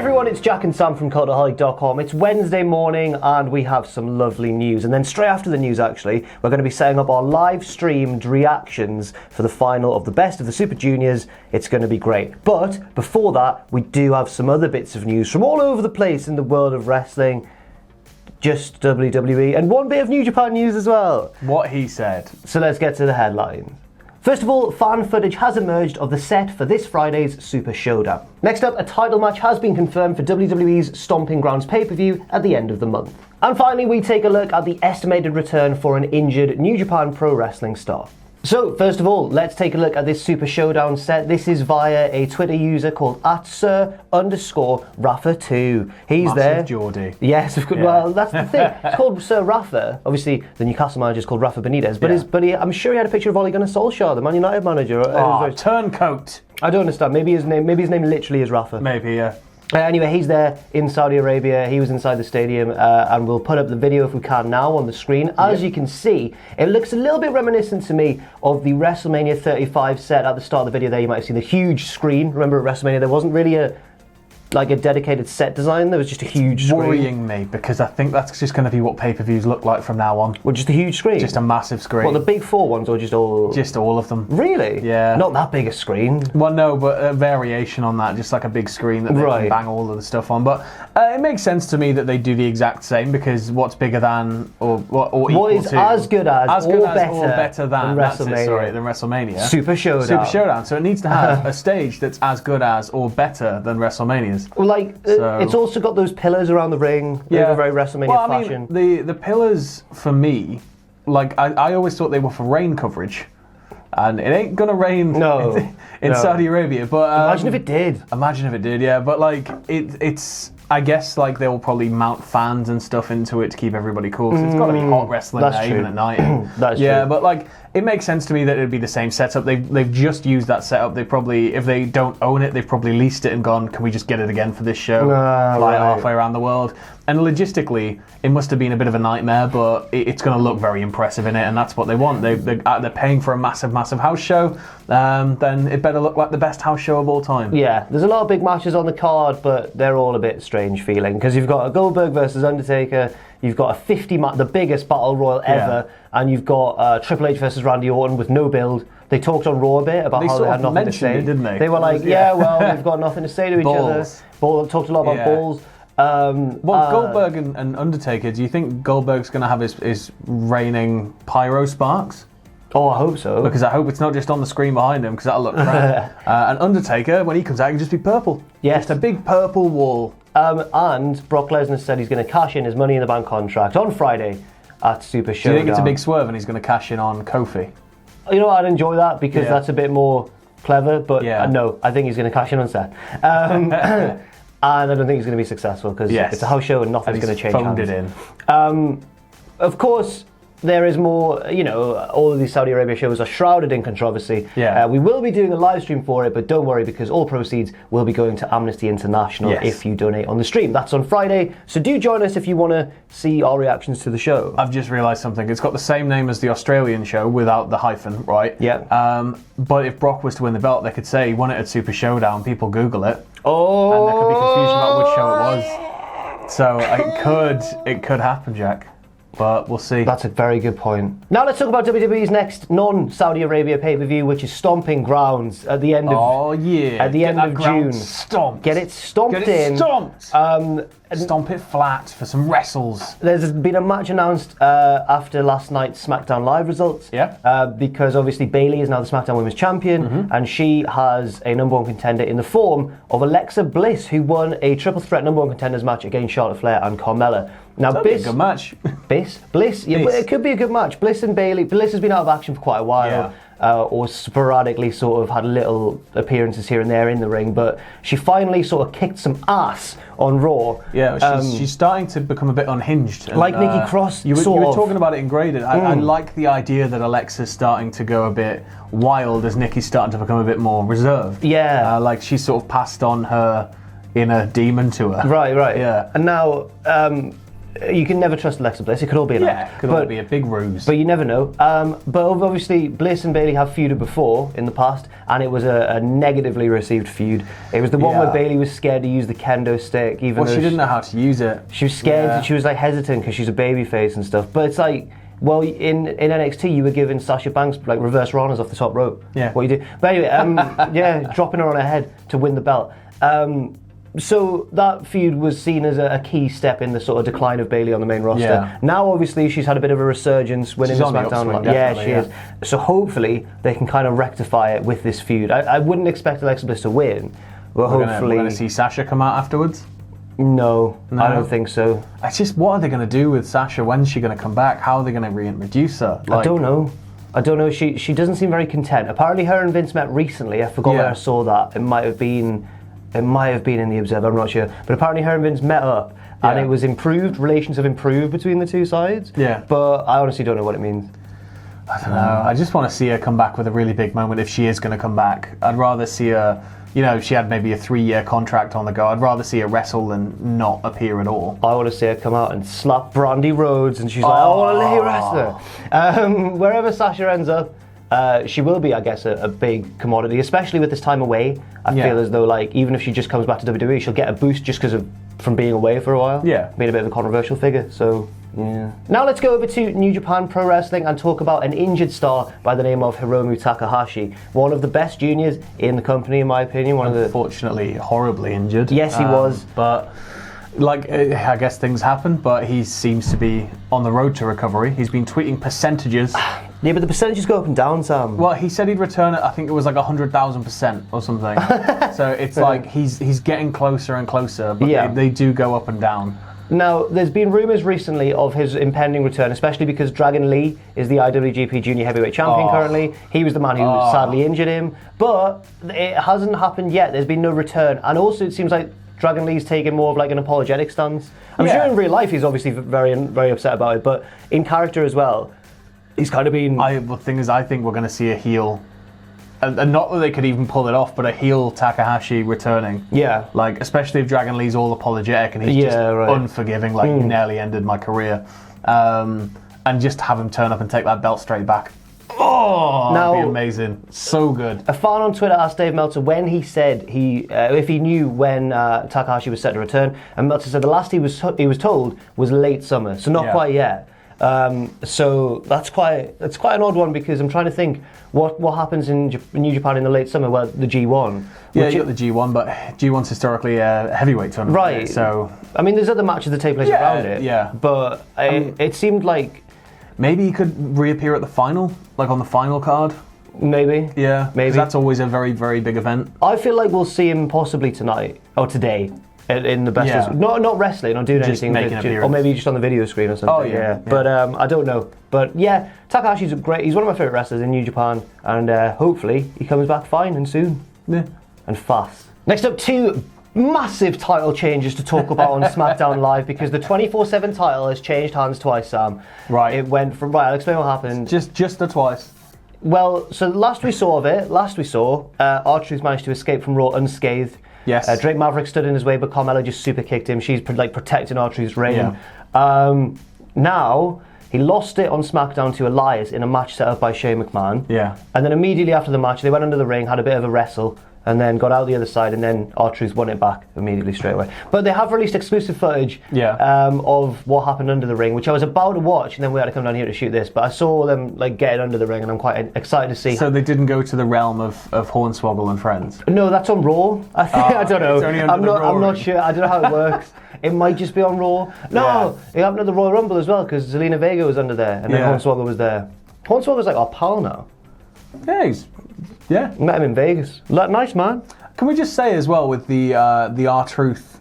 everyone, it's Jack and Sam from Cultaholic.com. It's Wednesday morning and we have some lovely news. And then straight after the news, actually, we're going to be setting up our live streamed reactions for the final of the Best of the Super Juniors. It's going to be great. But before that, we do have some other bits of news from all over the place in the world of wrestling. Just WWE and one bit of New Japan news as well. What he said. So let's get to the headlines. First of all, fan footage has emerged of the set for this Friday's Super ShowDown. Next up, a title match has been confirmed for WWE's Stomping Grounds pay-per-view at the end of the month. And finally, we take a look at the estimated return for an injured New Japan Pro Wrestling star. So, first of all, let's take a look at this Super ShowDown set. This is via a Twitter user called @Sir_Rafa2. He's Massive there. Geordie. Yes, well, that's the thing. It's called Sir Rafa. Obviously, the Newcastle manager is called Rafa Benitez, but I'm sure he had a picture of Ole Gunnar Solskjaer, the Man United manager. Turncoat. I don't understand. Maybe his name literally is Rafa. Maybe, yeah. Anyway, he's there in Saudi Arabia. He was inside the stadium, and we'll put up the video if we can now on the screen. As you can see, it looks a little bit reminiscent to me of the WrestleMania 35 set at the start of the video there. You might have seen the huge screen. Remember at WrestleMania, there wasn't really a dedicated set design. There was just a huge screen. Worrying me, because I think that's just going to be what pay-per-views look like from now on. Well, just a huge screen? Just a massive screen. What, the big four ones or just all? Just all of them. Really? Yeah. Not that big a screen. Well, no, but a variation on that, just like a big screen that they can bang all of the stuff on. But it makes sense to me that they do the exact same, because what's bigger than or equal what is to as good as or better than WrestleMania. than WrestleMania. Super ShowDown. Super ShowDown. So it needs to have a stage that's as good as or better than WrestleMania's. Well, it's also got those pillars around the ring in a very WrestleMania fashion. I mean, the pillars for me, I always thought they were for rain coverage. And it ain't gonna rain in Saudi Arabia, but imagine if it did. Imagine if it did, yeah. But it's I guess they'll probably mount fans and stuff into it to keep everybody cool. Because it's got to be hot wrestling there, even at night. That's true. Yeah, but it makes sense to me that it'd be the same setup. They've just used that setup. They probably, if they don't own it, they've probably leased it and gone, can we just get it again for this show? Fly it halfway around the world. And logistically, it must have been a bit of a nightmare, but it's going to look very impressive in it, and that's what they want. They're paying for a massive, massive house show. Then it better look like the best house show of all time. Yeah, there's a lot of big matches on the card, but they're all a bit strange feeling, because you've got a Goldberg versus Undertaker, you've got a the biggest battle royal ever, and you've got Triple H versus Randy Orton with no build. They talked on Raw a bit about how they had nothing to say. Didn't they? They were like, we've got nothing to say to each other. Talked a lot about balls. Goldberg and Undertaker, do you think Goldberg's going to have his reigning pyro sparks? Oh, I hope so. Because I hope it's not just on the screen behind him, because that'll look crap. And Undertaker, when he comes out, he can just be purple. Yes. Just a big purple wall. And Brock Lesnar said he's going to cash in his Money in the Bank contract on Friday at Super ShowDown. Do you think it's a big swerve and he's going to cash in on Kofi? You know what, I'd enjoy that, because that's a bit more clever, but no, I think he's going to cash in on Seth. And I don't think he's going to be successful, because it's a house show and nothing's going to change hands. It in. Of course, there is more, all of these Saudi Arabia shows are shrouded in controversy. Yeah. We will be doing a live stream for it, but don't worry, because all proceeds will be going to Amnesty International if you donate on the stream. That's on Friday, so do join us if you want to see our reactions to the show. I've just realised something. It's got the same name as the Australian show without the hyphen, right? Yeah. But if Brock was to win the belt, they could say he won it at Super ShowDown. People Google it. Oh. And there could be confusion about which show it was. So it could happen, Jack. But we'll see. That's a very good point. Now let's talk about WWE's next non-Saudi Arabia pay-per-view, which is Stomping Grounds at the end of at the end of June. Stomped. Get it stomped in. Get it stomped. Stomp it flat for some wrestles. There's been a match announced after last night's SmackDown Live results. Yeah. Because obviously Bayley is now the SmackDown Women's Champion, and she has a number one contender in the form of Alexa Bliss, who won a triple threat number one contenders match against Charlotte Flair and Carmella. Now, that'd be a good match. Bliss, yeah, but it could be a good match. Bliss and Bayley. Bliss has been out of action for quite a while, or sporadically sort of had little appearances here and there in the ring, but she finally sort of kicked some ass on Raw. Yeah, she's starting to become a bit unhinged. And, like Nikki Cross, you were talking about it in Graded. I like the idea that Alexa's starting to go a bit wild as Nikki's starting to become a bit more reserved. Yeah. Like she's sort of passed on her inner demon to her. Right. Yeah. And now, you can never trust Alexa Bliss. It could all be an act. Yeah, it could all be a big ruse. But you never know. But obviously, Bliss and Bayley have feuded before in the past, and it was a negatively received feud. It was the one where Bayley was scared to use the kendo stick, even though she didn't know how to use it. She was scared. Yeah. She was like hesitant because she's a babyface and stuff. But it's like, well, in NXT, you were giving Sasha Banks like reverse Ranas off the top rope. Yeah. What you do? But anyway, dropping her on her head to win the belt. So that feud was seen as a key step in the sort of decline of Bayley on the main roster. Yeah. Now, obviously, she's had a bit of a resurgence winning the SmackDown. She is. So hopefully, they can kind of rectify it with this feud. I wouldn't expect Alexa Bliss to win, but hopefully... We're going to see Sasha come out afterwards? No, I don't think so. It's just, what are they going to do with Sasha? When's she going to come back? How are they going to reintroduce her? I don't know. She doesn't seem very content. Apparently, her and Vince met recently. I forgot where I saw that. It might have been in the Observer, I'm not sure. But apparently her and Vince met up and it was improved, relations have improved between the two sides. Yeah. But I honestly don't know what it means. I don't know. I just want to see her come back with a really big moment if she is going to come back. I'd rather see her, she had maybe a 3-year contract on the go. I'd rather see her wrestle than not appear at all. I want to see her come out and slap Brandy Rhodes and she's like, I want to lay wrestler. Wherever Sasha ends up, she will be, I guess, a big commodity, especially with this time away. I feel as though, like, even if she just comes back to WWE, she'll get a boost just from being away for a while. Yeah. Being a bit of a controversial figure, so, yeah. Now let's go over to New Japan Pro Wrestling and talk about an injured star by the name of Hiromu Takahashi. One of the best juniors in the company, in my opinion. Unfortunately, horribly injured. Yes, he was. But... I guess things happen, but he seems to be on the road to recovery. He's been tweeting percentages. Yeah, but the percentages go up and down, Sam. Well, he said he'd return it, I think it was like 100,000% or something. So it's like he's getting closer and closer, but they do go up and down. Now, there's been rumours recently of his impending return, especially because Dragon Lee is the IWGP Junior Heavyweight Champion currently. He was the man who sadly injured him, but it hasn't happened yet. There's been no return, and also it seems like Dragon Lee's taking more of like an apologetic stance. I'm sure in real life he's obviously very, very upset about it, but in character as well, he's kind of been... The thing is, I think we're going to see a heel, and not that they could even pull it off, but a heel Takahashi returning. Yeah. Like, especially if Dragon Lee's all apologetic and he's just unforgiving, like, you nearly ended my career. And just have him turn up and take that belt straight back. Oh, that'd be amazing. So good. A fan on Twitter asked Dave Meltzer when he said if he knew when Takahashi was set to return, and Meltzer said the last he was told was late summer, so not quite yet. So that's quite an odd one because I'm trying to think what happens in New Japan in the late summer. Well, the G1. Yeah, you got the G1, but G1's historically a heavyweight tournament. Right. So I mean, there's other matches that take place around it. Yeah. But it seemed like. Maybe he could reappear at the final, like on the final card. Maybe. Yeah, maybe. That's always a very, very big event. I feel like we'll see him possibly tonight, or today, in the best of... Not wrestling, or doing anything. Or maybe just on the video screen or something. Oh, yeah. But I don't know. But yeah, Takahashi's great. He's one of my favourite wrestlers in New Japan, and hopefully he comes back fine and soon. Yeah. And fast. Next up, 2 massive title changes to talk about on SmackDown Live because the 24/7 title has changed hands twice, Sam. Right. It went from... Right, I'll explain what happened. Just the twice. Well, so last we saw R-Truth managed to escape from Raw unscathed. Yes. Drake Maverick stood in his way, but Carmella just super kicked him. She's like protecting R-Truth's reign. Yeah. Now, he lost it on SmackDown to Elias in a match set up by Shane McMahon. Yeah. And then immediately after the match, they went under the ring, had a bit of a wrestle, and then got out the other side, and then R-Truth won it back immediately straight away. But they have released exclusive footage of what happened under the ring, which I was about to watch, and then we had to come down here to shoot this. But I saw them like getting under the ring, and I'm quite excited to see. So they didn't go to the realm of Hornswoggle and friends? No, that's on Raw. I think I don't know. I'm not sure. I don't know how it works. It might just be on Raw. No, it happened at the Royal Rumble as well because Zelina Vega was under there, and then Hornswoggle was there. Hornswoggle's like our pal now. Yeah, met him in Vegas. Nice man. Can we just say as well with the R-Truth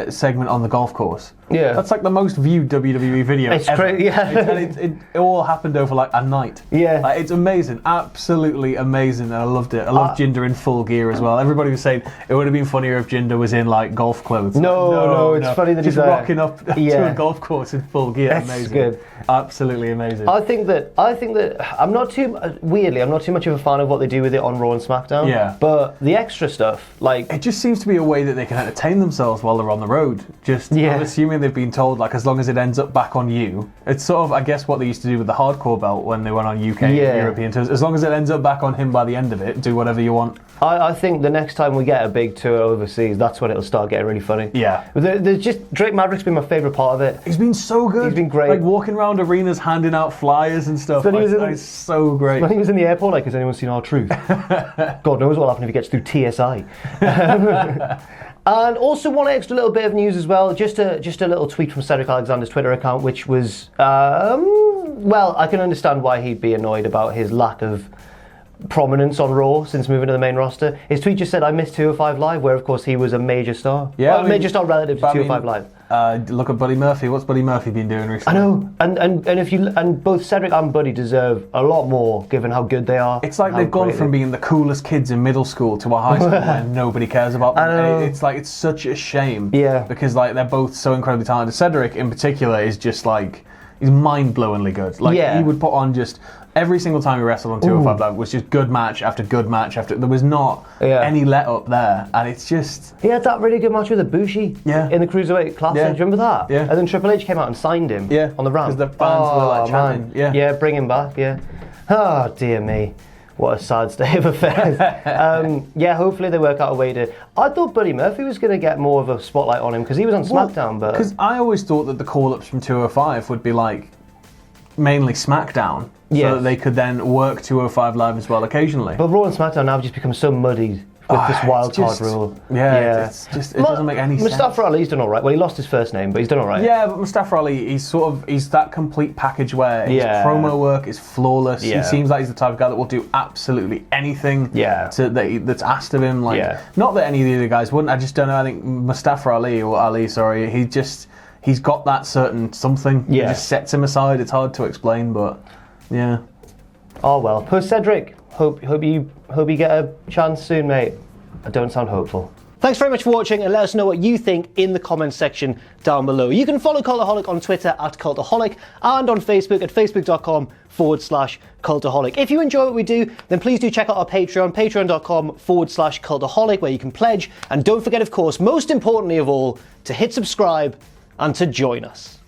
segment on the golf course? Yeah, that's like the most viewed WWE video. It's crazy. Yeah, it all happened over like a night. Yeah, it's amazing, absolutely amazing, and I loved it. I loved Jinder in full gear as well. Everybody was saying it would have been funnier if Jinder was in like golf clothes. No, it's funny that just rocking up to a golf course in full gear. That's amazing. Good. Absolutely amazing. I think that I'm not too much of a fan of what they do with it on Raw and SmackDown. Yeah, but the extra stuff, like it just seems to be a way that they can entertain themselves while they're on the road. I'm assuming assuming they've been told, like, as long as it ends up back on you. It's sort of, I guess, what they used to do with the hardcore belt when they went on UK European tours. As long as it ends up back on him by the end of it, do whatever you want. I think the next time we get a big tour overseas, that's when it'll start getting really funny. Yeah. There's just Drake Maverick's been my favourite part of it. He's been so good. He's been great. Like walking around arenas handing out flyers and stuff. It's so great. When he was in the airport, like, has anyone seen R-Truth? God knows what'll happen if he gets through TSI. And also one extra little bit of news as well, just a little tweet from Cedric Alexander's Twitter account, which was, well, I can understand why he'd be annoyed about his lack of prominence on Raw since moving to the main roster. His tweet just said, I miss 205 Live, where of course he was a major star. Yeah, major star relative to 205 Live. Look at Buddy Murphy. What's Buddy Murphy been doing recently? I know, and both Cedric and Buddy deserve a lot more given how good they are. It's like they've gone from being the coolest kids in middle school to a high school where nobody cares about them. I know. It's such a shame. Yeah. Because like they're both so incredibly talented. Cedric in particular is just like, he's mind-blowingly good. Like he would put on just every single time he wrestled on 205 Live was just good match after good match after. There was not any let up there, and it's just. He had that really good match with Ibushi in the Cruiserweight Classic. Do you remember that? Yeah. And then Triple H came out and signed him on the ramp. Because the fans were like chanting. Yeah, bring him back. Yeah. Oh dear me. What a sad state of affairs. Hopefully they work out a way to. I thought Buddy Murphy was going to get more of a spotlight on him because he was on SmackDown, but. Because I always thought that the call-ups from 205 would be like mainly SmackDown, so that they could then work 205 Live as well occasionally. But Raw and SmackDown now have just become so muddied with this wild card rule. Yeah, it's just, it doesn't make any sense. Mustafa Ali's done all right. Well, he lost his first name, but he's done all right. Yeah, but Mustafa Ali, he's that complete package where his promo work is flawless. He seems like he's the type of guy that will do absolutely anything that's asked of him. Not that any of the other guys wouldn't. I just don't know. I think Mustafa Ali, he's got that certain something. It just sets him aside. It's hard to explain, but yeah. Oh well. Poor Cedric. Hope you get a chance soon, mate. I don't sound hopeful. Thanks very much for watching, and let us know what you think in the comments section down below. You can follow Cultaholic on Twitter at Cultaholic and on Facebook at facebook.com/Cultaholic. If you enjoy what we do, then please do check out our Patreon, patreon.com/Cultaholic, where you can pledge. And don't forget, of course, most importantly of all, to hit subscribe and to join us.